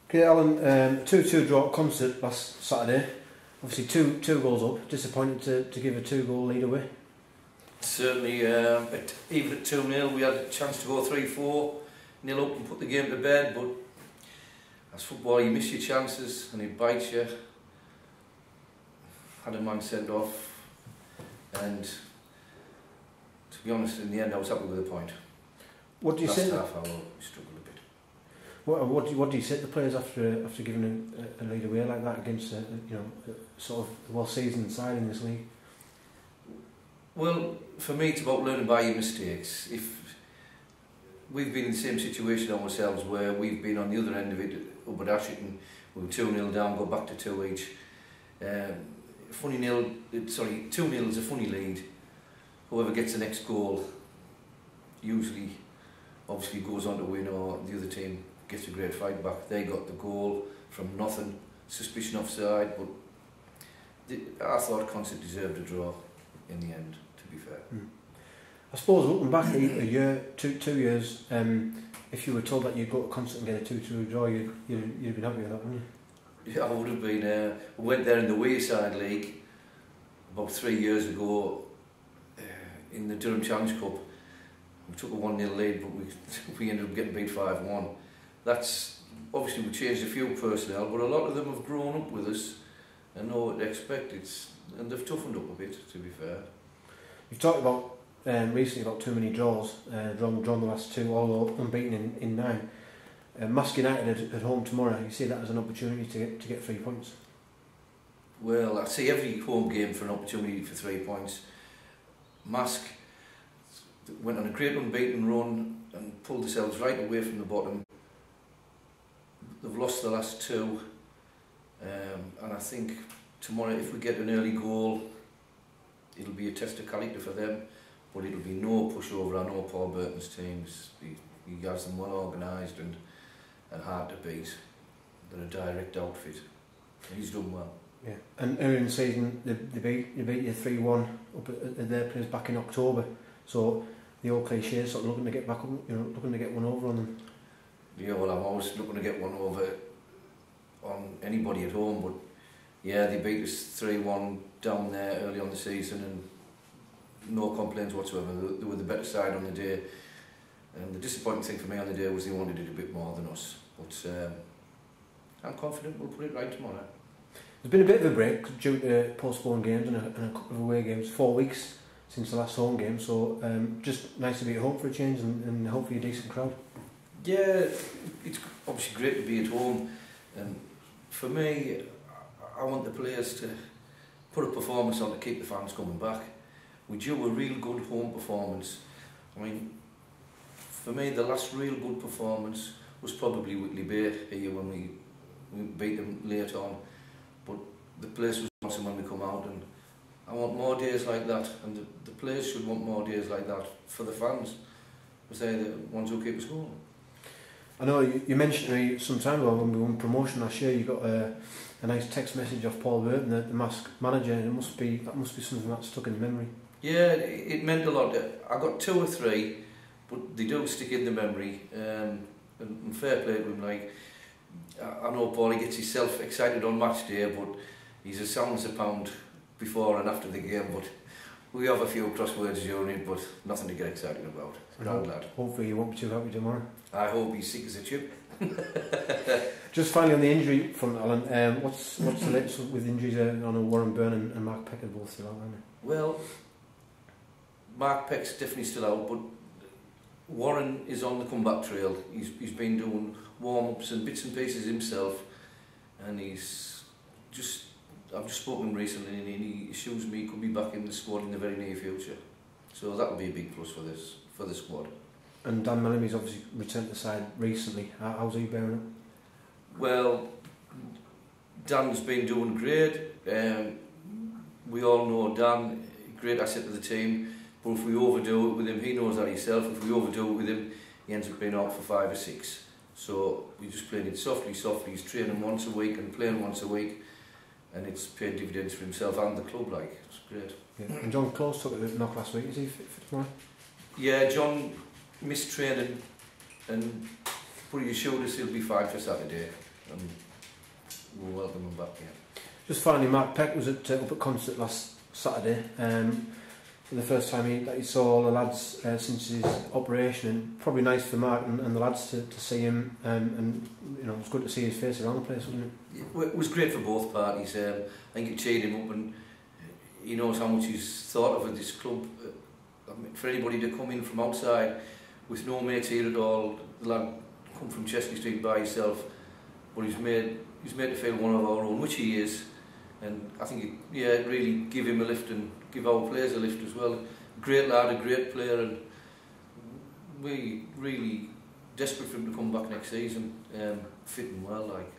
Okay, Alan, 2-2 draw at Concert last Saturday. Obviously two goals up. Disappointed to give a 2-goal lead away? Certainly, even at 2-0 we had a chance to go 3-4 nil up and put the game to bed, but as football you miss your chances and it bites you. Had a man sent off, and to be honest, in the end I was happy with the point. What do you say? Last half hour we struggled a bit. What do you say to the players after giving a lead away like that against sort of well-seasoned side in this league? Well, for me it's about learning by your mistakes. If we've been in the same situation ourselves where we've been on the other end of it up at Ashington, we were 2-0 down, got back to 2 each. 2-0 is a funny lead. Whoever gets the next goal usually obviously goes on to win, or the other team gets a great fight back. They got the goal from nothing, suspicion offside, but I thought Concert deserved a draw in the end, to be fair. I suppose looking back a year, 2 years, if you were told that you'd go to Concert and get a 2-2 draw, you'd be happy with that, wouldn't you? Yeah, I would have been. We went there in the Wayside League about 3 years ago in the Durham Challenge Cup. We took a 1-0 lead, but we ended up getting beat 5-1. That's obviously we changed a few personnel, but a lot of them have grown up with us and know what to expect. And they've toughened up a bit, to be fair. You've talked about recently about too many draws, drawn the last 2, although unbeaten in 9. Mask United at home tomorrow. You see that as an opportunity to get 3 points? Well, I see every home game for an opportunity for 3 points. Mask went on a great unbeaten run and pulled themselves right away from the bottom. They've lost the last 2, and I think tomorrow, if we get an early goal, it'll be a test of character for them, but it'll be no pushover. I know Paul Burton's teams, he has them well organised and hard to beat. They're a direct outfit. He's done well. Yeah, and earlier in the season they beat you 3-1 up at their place back in October. So the old cliché, sort of looking to get back up, looking to get one over on them. Yeah, well, I'm always looking to get one over on anybody at home, but yeah, they beat us 3-1 down there early on the season, and no complaints whatsoever. They were the better side on the day. And the disappointing thing for me on the day was they wanted it a bit more than us. But I'm confident we'll put it right tomorrow. There's been a bit of a break due to postponed games and a couple of away games. 4 weeks since the last home game, so just nice to be at home for a change and hopefully a decent crowd. Yeah, it's obviously great to be at home. And for me, I want the players to put a performance on to keep the fans coming back. We do a real good home performance. I mean, for me, the last real good performance was probably Whitley Bay here when we beat them late on. But the place was awesome when we come out, and I want more days like that, and the players should want more days like that for the fans, because they're the ones who keep us going. I know you mentioned to me some time ago when we won promotion last year, you got a nice text message off Paul Burton, the Mask manager, and that must be something that's stuck in your memory. Yeah, it meant a lot. I got 2 or 3, but they do stick in the memory, and fair play to him. Like, I know Paulie gets himself excited on match day, but he's a sound as a pound before and after the game. But we have a few crosswords during it, but nothing to get excited about. Grand lad. Hopefully you won't be too happy tomorrow. I hope he's sick as a chip. Just finally on the injury front, Alan, what's the latest with injuries? I know Warren Byrne and Mark Peck are both still out, aren't they? Well, Mark Peck's definitely still out, but Warren is on the comeback trail. He's been doing warm-ups and bits and pieces himself, and I've just spoken to him recently, and he assures me he could be back in the squad in the very near future. So that would be a big plus for the squad. And Dan Mellamy's obviously returned to the side recently. How's he bearing it? Well, Dan's been doing great. We all know Dan, great asset to the team. But if we overdo it with him, he knows that himself. If we overdo it with him, he ends up being out for 5 or 6. So we just playing it softly. He's training once a week and playing once a week, and it's paying dividends for himself and the club. Like, it's great. Yeah. And John Close took a bit of knock last week. Is he fit for tomorrow? Yeah, John missed training, and pretty assured us he'll be fine for Saturday. and we'll welcome him back. Yeah. Just finally, Mark Peck was up at concert last Saturday. For the first time he saw all the lads since his operation, and probably nice for Mark and the lads to see him, and it was good to see his face around the place, wasn't it? It was great for both parties. I think it cheered him up, and he knows how much he's thought of at this club. I mean, for anybody to come in from outside with no mates here at all, the lad come from Chesney Street by himself, but he's made to feel one of our own, which he is. And I think it really give him a lift and give our players a lift as well. Great lad, a great player, and we really desperate for him to come back next season, fitting well like.